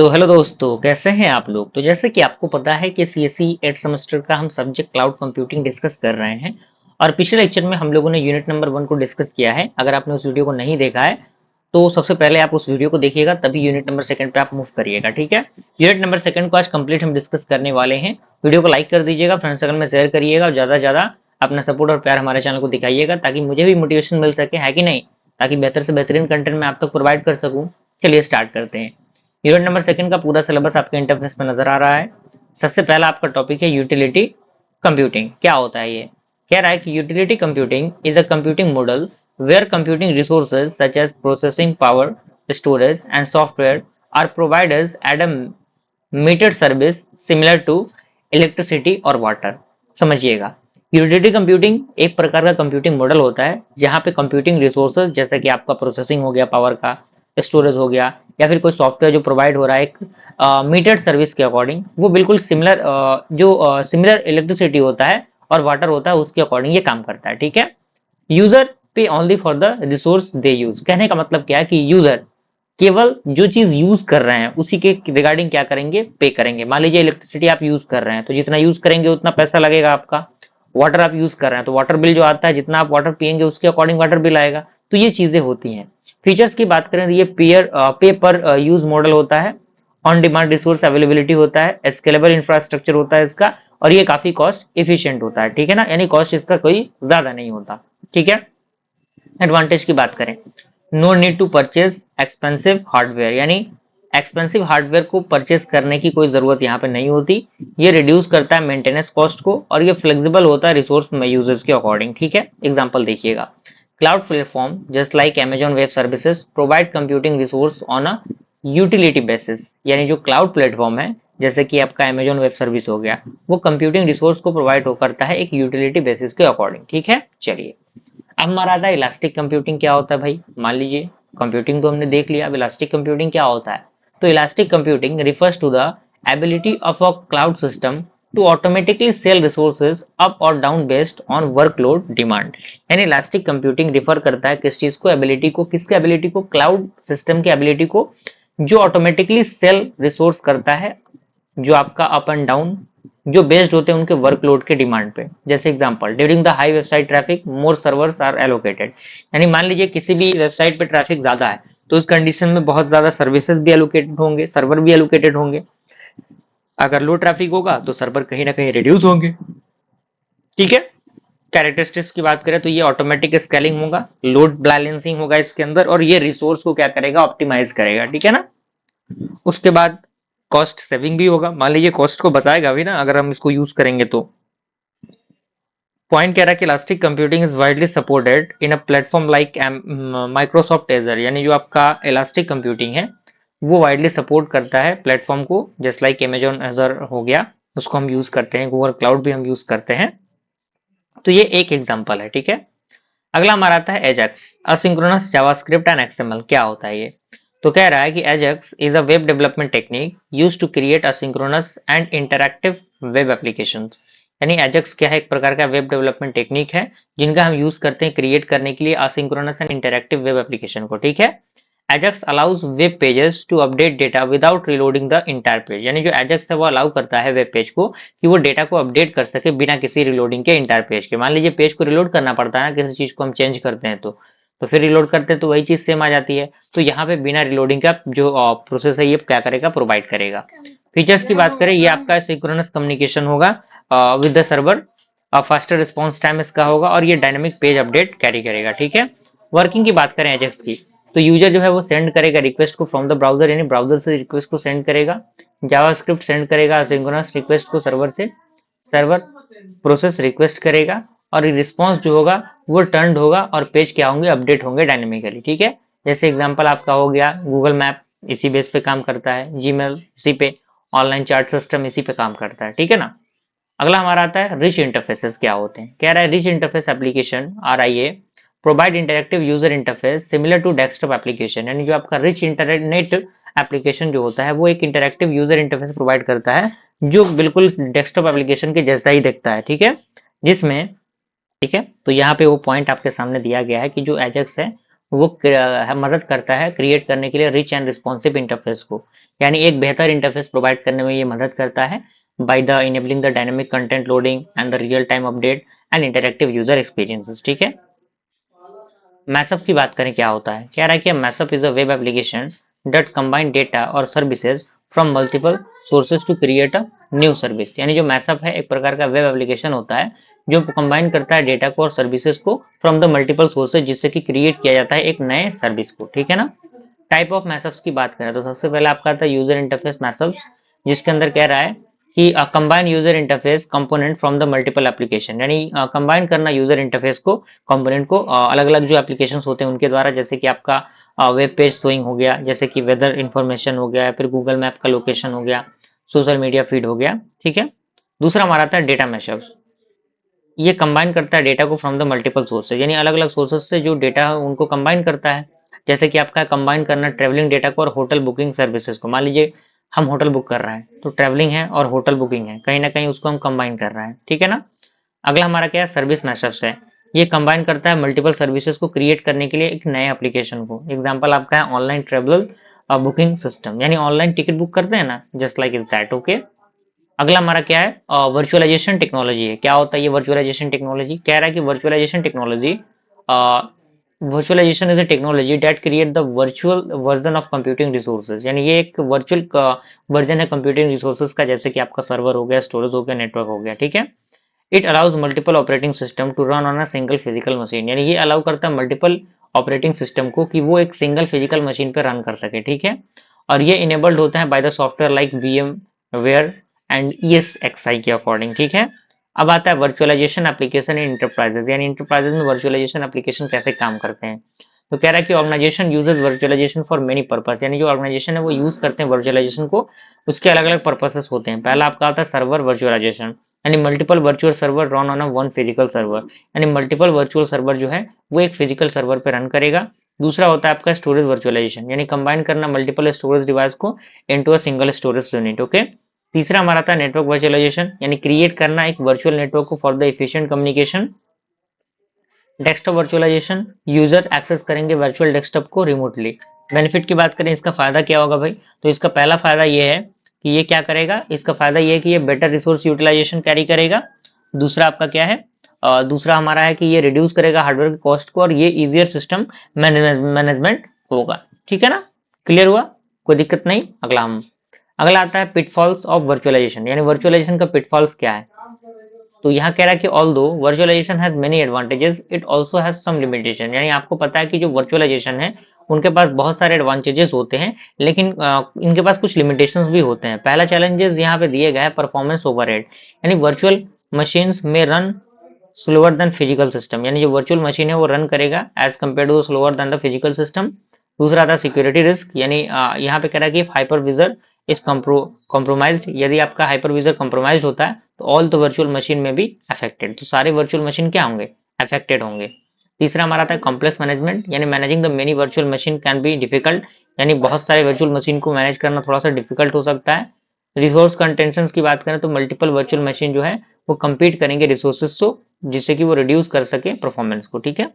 तो हेलो दोस्तों, कैसे हैं आप लोग। तो जैसे कि आपको पता है कि सीएससी 8 सेमेस्टर का हम सब्जेक्ट क्लाउड कंप्यूटिंग डिस्कस कर रहे हैं और पिछले लेक्चर में हम लोगों ने यूनिट नंबर 1 को डिस्कस किया है। अगर आपने उस वीडियो को नहीं देखा है तो सबसे पहले आप उस वीडियो को देखिएगा, तभी यूनिट नंबर 2 पे आप मूव करिएगा। ठीक है, यूनिट नंबर 2 को आज कंप्लीट हम डिस्कस करने वाले हैं। वीडियो को लाइक कर दीजिएगा, फ्रेंड सर्कल में शेयर करिएगा और ज्यादा से ज्यादा अपना सपोर्ट और प्यार हमारे चैनल को दिखाइएगा, ताकि मुझे भी मोटिवेशन मिल सके, है कि नहीं, ताकि बेहतर से बेहतरीन कंटेंट मैं आप तक प्रोवाइड कर सकूं। चलिए स्टार्ट करते हैं। यूनिट नंबर 2 का पूरा सिलेबस आपके इंटरफेस में नजर आ रहा है। सबसे पहला आपका टॉपिक है यूटिलिटी कंप्यूटिंग। क्या होता है ये? कह रहा है कि utility computing is a computing model where computing resources such as processing power, storage and software are providers at a metered service similar to electricity और वाटर। समझिएगा, यूटिलिटी कंप्यूटिंग एक प्रकार का कंप्यूटिंग मॉडल होता है जहां पे कंप्यूटिंग रिसोर्सेज जैसे कि आपका प्रोसेसिंग हो गया, पावर का, स्टोरेज हो गया, या फिर कोई सॉफ्टवेयर जो प्रोवाइड हो रहा है एक मीटर्ड सर्विस के अकॉर्डिंग, वो बिल्कुल सिमिलर जो सिमिलर इलेक्ट्रिसिटी होता है और वाटर होता है उसके अकॉर्डिंग ये काम करता है। ठीक है, यूजर पे only for the resource they use. कहने का मतलब क्या है कि यूजर केवल जो चीज यूज कर रहे हैं उसी के रिगार्डिंग क्या करेंगे, पे करेंगे। मान लीजिए इलेक्ट्रिसिटी आप यूज कर रहे हैं तो जितना यूज करेंगे उतना पैसा लगेगा आपका। वाटर आप यूज कर रहे हैं तो वाटर बिल जो आता है, जितना आप वाटर पियेंगे उसके अकॉर्डिंग वाटर बिल आएगा। तो ये चीजें होती हैं। फीचर्स की बात करें तो ये पे पर यूज मॉडल होता है, ऑन डिमांड रिसोर्स अवेलेबिलिटी होता है, स्केलेबल इंफ्रास्ट्रक्चर होता है इसका, और ये काफी कॉस्ट इफिशियंट होता है। ठीक है ना, यानी कॉस्ट इसका कोई ज्यादा नहीं होता। ठीक है, एडवांटेज की बात करें, no need to purchase expensive hardware, यानी एक्सपेंसिव हार्डवेयर को परचेज करने की कोई जरूरत यहाँ पे नहीं होती। ये रिड्यूस करता है मेंटेनेंस कॉस्ट को और ये फ्लेक्सिबल होता है रिसोर्स यूजर्स के अकॉर्डिंग। ठीक है, एग्जांपल देखिएगा, cloud platform just like Amazon web services provide computing resource on a utility basis, यानी जो क्लाउड प्लेटफॉर्म है जैसे कि आपका अमेजॉन वेब सर्विस हो गया, वो कंप्यूटिंग रिसोर्स को प्रोवाइड करता है एक यूटिलिटी बेसिस के अकॉर्डिंग। ठीक है, चलिए अब हमारा आता है इलास्टिक कंप्यूटिंग। क्या होता है भाई? मान लीजिए कंप्यूटिंग तो हमने देख लिया, अब इलास्टिक कंप्यूटिंग क्या होता है? तो elastic computing refers to the ability of a cloud system to automatically scale resources up और down based on workload demand. यानी इलास्टिक कंप्यूटिंग रिफर करता है किस चीज को, एबिलिटी को, किसके एबिलिटी को, क्लाउड सिस्टम की एबिलिटी को, जो ऑटोमेटिकली सेल रिसोर्स करता है, जो आपका अप एंड डाउन जो बेस्ड होते हैं उनके वर्कलोड के डिमांड पे। जैसे example, during the high website traffic more servers are allocated, यानी मान लीजिए किसी भी वेबसाइट पे ट्रैफिक ज्यादा है तो उस कंडीशन में बहुत ज्यादा सर्विसेज भी एलोकेटेड होंगे, सर्वर भी एलोकेटेड होंगे। अगर लो ट्रैफिक होगा तो सर्वर कहीं ना कहीं रिड्यूस होंगे। ठीक है, कैरेक्टरिस्टिक्स की बात करें तो ये ऑटोमेटिक स्केलिंग होगा, लोड बैलेंसिंग होगा इसके अंदर, और ये रिसोर्स को क्या करेगा, ऑप्टिमाइज करेगा। ठीक है ना, उसके बाद कॉस्ट सेविंग भी होगा। मान लीजिए कॉस्ट को बचाएगा भी ना अगर हम इसको यूज करेंगे तो। पॉइंट कह रहा है कि elastic computing is widely supported in a platform like Microsoft Azure, यानी जो आपका इलास्टिक कंप्यूटिंग है वो वाइडली सपोर्ट करता है प्लेटफॉर्म को, जस्ट लाइक अमेजॉन एजर हो गया, उसको हम यूज करते हैं, गूगल क्लाउड भी हम यूज करते हैं। तो ये एक एग्जांपल है। ठीक है, अगला हमारा आता है AJAX, asynchronous JavaScript and XML. क्या होता है ये? तो कह रहा है कि AJAX is a web development technique used to create asynchronous and interactive web applications. यानी एजेक्स क्या है? एक प्रकार का वेब डेवलपमेंट टेक्निक है जिनका हम यूज करते हैं क्रिएट करने के लिए asynchronous and interactive web application को। ठीक है, Ajax allows web pages to update data without reloading the entire page, यानी जो Ajax है वो अलाउ करता है वेब पेज को कि वो डेटा को अपडेट कर सके बिना किसी रिलोडिंग के इंटायर पेज के। मान लीजिए पेज को रिलोड करना पड़ता है ना, किसी चीज को हम चेंज करते हैं तो फिर रिलोड करते हैं तो वही चीज सेम आ जाती है। तो यहाँ पे बिना रिलोडिंग का जो प्रोसेस है ये क्या करेगा, प्रोवाइड करेगा। फीचर्स की बात करें, ये आपका सिंक्रोनस कम्युनिकेशन होगा with the server, faster response time इसका होगा, और ये डायनेमिक पेज अपडेट कैरी करेगा। ठीक है, वर्किंग की बात करें एजेक्स की, तो यूजर जो है वो सेंड करेगा रिक्वेस्ट को फ्रॉम द ब्राउजर, यानी ब्राउजर से रिक्वेस्ट को सेंड करेगा, जावास्क्रिप्ट सेंड करेगा असिंक्रोनस रिक्वेस्ट को सर्वर से, सर्वर प्रोसेस रिक्वेस्ट करेगा और रिस्पॉन्स जो होगा वो टर्न्ड होगा और पेज क्या होंगे, अपडेट होंगे डायनेमिकली। ठीक है, जैसे एग्जांपल आपका हो गया गूगल मैप, इसी बेस पे काम करता है, जीमेल इसी पे, ऑनलाइन चार्ट सिस्टम इसी पे काम करता है। ठीक है ना, अगला हमारा आता है रिच इंटरफेसेस। क्या होते हैं? कह रहा है rich interface application RIA provide interactive user interface similar to desktop application, यानी जो आपका रिच इंटरनेट एप्लीकेशन जो होता है वो एक इंटरेक्टिव यूजर इंटरफेस प्रोवाइड करता है जो बिल्कुल डेस्कटॉप एप्लीकेशन के जैसा ही दिखता है। ठीक है, जिसमें, ठीक है, तो यहाँ पे वो पॉइंट आपके सामने दिया गया है कि जो एजेक्स है वो मदद करता है क्रिएट करने के लिए रिच एंड रिस्पॉन्सिव इंटरफेस को, यानी एक बेहतर इंटरफेस प्रोवाइड करने में ये मदद करता है by the enabling the dynamic content loading and the real time update and interactive user experiences. ठीक है, मैसअप की बात करें क्या होता है, कह रहा है कि mashup is a web application that combine data और services from multiple sources to create a new service. यानी जो मैसअप है एक प्रकार का वेब एप्लीकेशन होता है जो कंबाइन करता है डेटा को और सर्विसेज को फ्रॉम द मल्टीपल सोर्सेज, जिससे कि क्रिएट किया जाता है एक नए सर्विस को। ठीक है ना। टाइप ऑफ मैसअप्स की बात करें तो सबसे पहले आपका आता है यूजर इंटरफेस मैसअप्स, जिसके अंदर कह रहा है कि combine user interface component from the multiple application, यानी कंबाइन करना यूजर इंटरफेस को, कंपोनेंट को अलग अलग जो एप्लीकेशन होते हैं उनके द्वारा, जैसे कि आपका वेब पेज शोइंग हो गया, जैसे कि वेदर इंफॉर्मेशन हो गया, फिर गूगल मैप का लोकेशन हो गया, सोशल मीडिया फीड हो गया। ठीक है। दूसरा हमारा आता है डेटा मैशअप्स, ये कंबाइन करता है डेटा को फ्रॉम द मल्टीपल सोर्सेज, यानी अलग अलग सोर्सेज से जो डेटा है उनको कंबाइन करता है। जैसे कि आपका कंबाइन करना ट्रेवलिंग डेटा को और होटल बुकिंग सर्विसेज को। मान लीजिए हम होटल बुक कर रहे हैं तो ट्रेवलिंग है और होटल बुकिंग है, कहीं ना कहीं उसको हम कंबाइन कर रहे हैं। ठीक है ना। अगला हमारा क्या है, सर्विस मैशअप्स है, ये कंबाइन करता है मल्टीपल सर्विसेज को क्रिएट करने के लिए एक नए एप्लीकेशन को। एग्जाम्पल आपका है ऑनलाइन ट्रेवल बुकिंग सिस्टम, यानी ऑनलाइन टिकट बुक करते हैं ना, just like is that. Okay. अगला हमारा क्या है, वर्चुअलाइजेशन टेक्नोलॉजी है। क्या होता है ये वर्चुअलाइजेशन टेक्नोलॉजी, कह रहा है कि virtualization technology, virtualization is a technology that create the virtual version of computing resources, यानी ये एक वर्चुअल वर्जन है कंप्यूटिंग रिसोर्सेज का, जैसे कि आपका सर्वर हो गया, स्टोरेज हो गया, नेटवर्क हो गया। ठीक है। It allows multiple operating system to run on a single physical machine, यानी ये अलाउ करता है मल्टीपल ऑपरेटिंग सिस्टम को कि वो एक सिंगल फिजिकल मशीन पे रन कर सके। ठीक है। और ये इनेबल्ड होता है by the software like VMware and ESXi के अकॉर्डिंग। ठीक है। अब आता है वर्चुअलाइजेशन एप्लीकेशन इन इंटरप्राइजेज, यानी इंटरप्राइजेज में वर्चुअलाइजेशन एप्लीकेशन कैसे काम करते हैं। तो कह रहा है कि organization uses virtualization for many purpose, यानी जो ऑर्गेनाइजेशन है वो यूज करते हैं वर्चुअलाइजेशन को, उसके अलग अलग पर्पसेस होते हैं। पहला आपका आता है सर्वर वर्चुअलाइजेशन, यानी multiple virtual server run on a one physical server, यानी मल्टीपल वर्चुअल सर्वर जो है वो एक फिजिकल सर्वर पे रन करेगा। दूसरा होता है आपका स्टोरेज वर्चुअलाइजेशन, यानी कंबाइन करना मल्टीपल स्टोरेज डिवाइस को into a single storage unit. Okay. तीसरा हमारा था नेटवर्क वर्चुअलाइजेशन, यानी क्रिएट करना एक वर्चुअल नेटवर्क को for the efficient communication. Desktop virtualization, user access करेंगे वर्चुअल डेस्कटॉप को रिमोटली। बेनिफिट की बात करें इसका फायदा क्या होगा भाई, तो इसका पहला फायदा ये है कि ये क्या करेगा, इसका फायदा ये है कि ये बेटर रिसोर्स यूटिलाइजेशन कैरी करेगा। दूसरा आपका क्या है, दूसरा हमारा है कि ये रिड्यूस करेगा हार्डवेयर की कॉस्ट को और ये इजियर सिस्टम मैनेजमेंट होगा। ठीक है ना। क्लियर हुआ, कोई दिक्कत नहीं। अगला आता है पिटफॉल्स ऑफ वर्चुअलाइजेशन, यानी वर्चुअलाइजेशन का पिटफॉल्स क्या है। तो यहाँ कह रहा है कि although virtualization has many advantages it also has some limitation, यानी आपको पता है कि जो वर्चुअलाइजेशन है उनके पास बहुत सारे एडवांटेजेस होते हैं, लेकिन इनके पास कुछ लिमिटेशंस भी होते हैं। पहला चैलेंजेस यहाँ पे दिए गए हैं परफॉर्मेंस ओवरहेड, यानी वर्चुअल मशीन्स में run slower than physical system, यानी जो वर्चुअल मशीन है वो रन करेगा as compare to slower than the physical system. दूसरा था सिक्योरिटी रिस्क, यानी यहाँ पे कह रहा है कि हाइपरविजर इज कॉम्प्रोमाइज्ड, यदि आपका हाइपरविजर कॉम्प्रोमाइज होता है तो ऑल द वर्चुअल मशीन में भी अफेक्टेड, तो सारे वर्चुअल मशीन क्या होंगे, अफेक्टेड होंगे। तीसरा हमारा था कॉम्प्लेक्स मैनेजमेंट, यानी managing the many virtual machine can be difficult, यानी बहुत सारे वर्चुअल मशीन को मैनेज करना थोड़ा सा डिफिकल्ट हो सकता है। रिसोर्स कंटेंशन की बात करें तो मल्टीपल वर्चुअल मशीन जो है वो compete करेंगे रिसोर्सेज को, जिससे कि वो रिड्यूस कर सके परफॉर्मेंस को। ठीक है।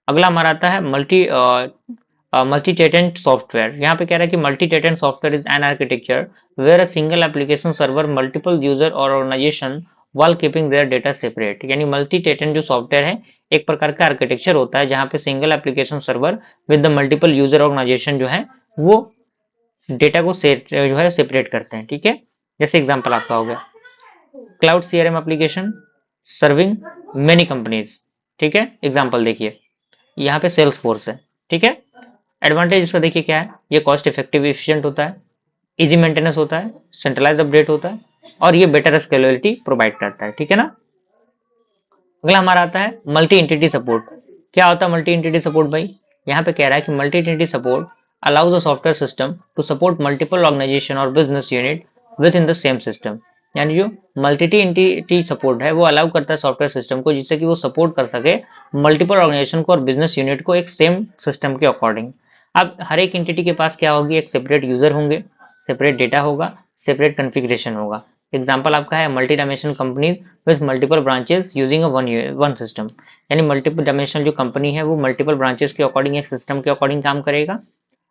अगला हमारा आता है मल्टी टेटेंट सॉफ्टवेयर, यहाँ पे कह रहा है कि multi tenant software is an architecture where a single application serves multiple user और organization while keeping their data separate, यानी मल्टी टेटेंट जो सॉफ्टवेयर है एक प्रकार का आर्किटेक्चर होता है जहाँ पे single application server with the multiple user organization जो है वो डेटा को जो है सेपरेट करते हैं। ठीक है। जैसे एग्जांपल आपका हो गया cloud CRM application serving many companies. ठीक है। एग्जांपल देखिए यहाँ पे सेल्स फोर्स है। ठीक है। एडवांटेज इसका देखिए क्या है, ये कॉस्ट इफेक्टिव एफिशिएंट होता है, इजी मेंटेनेंस होता है, सेंट्रलाइज अपडेट होता है और ये बेटर स्केलेबिलिटी प्रोवाइड करता है। ठीक है ना। अगला हमारा आता है मल्टी एंटिटी सपोर्ट। क्या होता है मल्टी एंटिटी सपोर्ट भाई, यहाँ पे कह रहा है कि multi entity support allows a software system to support multiple organization और business unit within the same system, यानी जो मल्टी एंटिटी सपोर्ट है वो अलाउ करता है सॉफ्टवेयर सिस्टम को जिससे कि वो सपोर्ट कर सके मल्टीपल ऑर्गेनाइजेशन को और बिजनेस यूनिट को एक सेम सिस्टम के अकॉर्डिंग। अब हर एक एंटिटी के पास क्या होगी, एक सेपरेट यूजर होंगे, सेपरेट डेटा होगा, सेपरेट कॉन्फ़िगरेशन होगा, एग्जाम्पल आपका है multi dimensional companies with multiple branches using one system, यानी मल्टीपल डायमेंशनल जो कंपनी है वो मल्टीपल ब्रांचेस के अकॉर्डिंग एक सिस्टम के अकॉर्डिंग काम करेगा।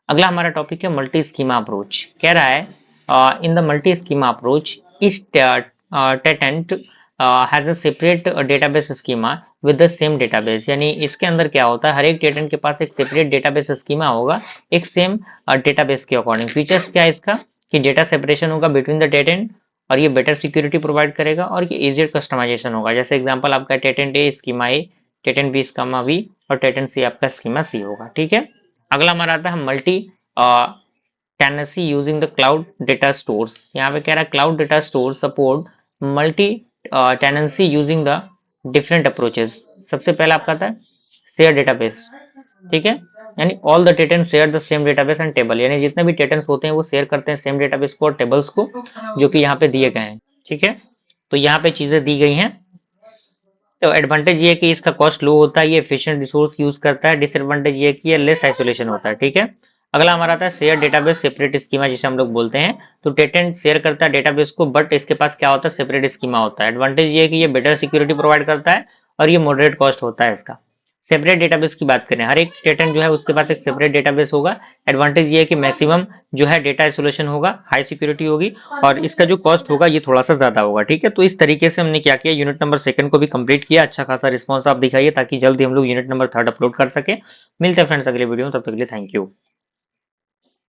अगला हमारा टॉपिक है मल्टी स्कीमा अप्रोच। कह रहा है in the multi schema approach each tenant has a separate database schema with the same database, यानी इसके अंदर क्या होता है, हर एक टेटेंट के पास एक सेपरेट डेटाबेस स्कीमा होगा एक सेम डेटाबेस के अकॉर्डिंग। फीचर्स क्या है इसका कि डेटा सेपरेशन होगा बिटवीन द टेटेंट और ये बेटर सिक्योरिटी प्रोवाइड करेगा और ये इजियर कस्टमाइजेशन होगा। जैसे एग्जांपल आपका टेटेंट ए स्कीमा ए, टेटेंट बी स्कीमा बी और टेटेंट सी आपका स्कीमा सी होगा। ठीक है, अगला हमारा आता है multi tenancy using the cloud data stores. यहाँ पे कह रहा है cloud data store support multi tenancy using the different approaches. सबसे पहला आपका आता है शेयर डेटाबेस। ठीक है, यानी all the tenant share the same database and table, यानी जितने भी टेटेंट्स होते हैं वो शेयर करते हैं सेम डेटाबेस को और टेबल्स को जो कि यहाँ पे दिए गए हैं। ठीक है, तो यहाँ पे चीजें दी गई हैं। तो एडवांटेज ये है कि इसका कॉस्ट लो होता है, ये एफिशिएंट रिसोर्स यूज करता है। डिसएडवांटेज ये है कि ये लेस आइसोलेशन होता है। ठीक है, अगला हमारा आता है शेयर डेटाबेस सेपरेट स्कीमा, जिसे हम लोग बोलते हैं। तो टेटेंट शेयर करता है डेटाबेस को, बट इसके पास क्या होता है, सेपरेट स्कीमा होता है। एडवांटेज ये है कि ये बेटर सिक्योरिटी प्रोवाइड करता है और ये मॉडरेट कॉस्ट होता है इसका। सेपरेट डेटाबेस की बात करें, हर एक टेटेंट जो है उसके पास एक सेपरेट डेटाबेस होगा। एडवांटेज ये है कि मैक्सिमम जो है डेटा आइसोलेशन होगा, हाई सिक्योरिटी होगी और इसका जो कॉस्ट होगा ये थोड़ा सा ज्यादा होगा। ठीक है, तो इस तरीके से हमने क्या किया, यूनिट नंबर सेकंड को भी कंप्लीट किया। अच्छा खासा रिस्पॉन्स आप दिखाइए ताकि जल्दी हम लोग यूनिट नंबर थर्ड अपलोड कर सके। मिलते हैं फ्रेंड्स अगले वीडियो में, तब तक के लिए थैंक यू।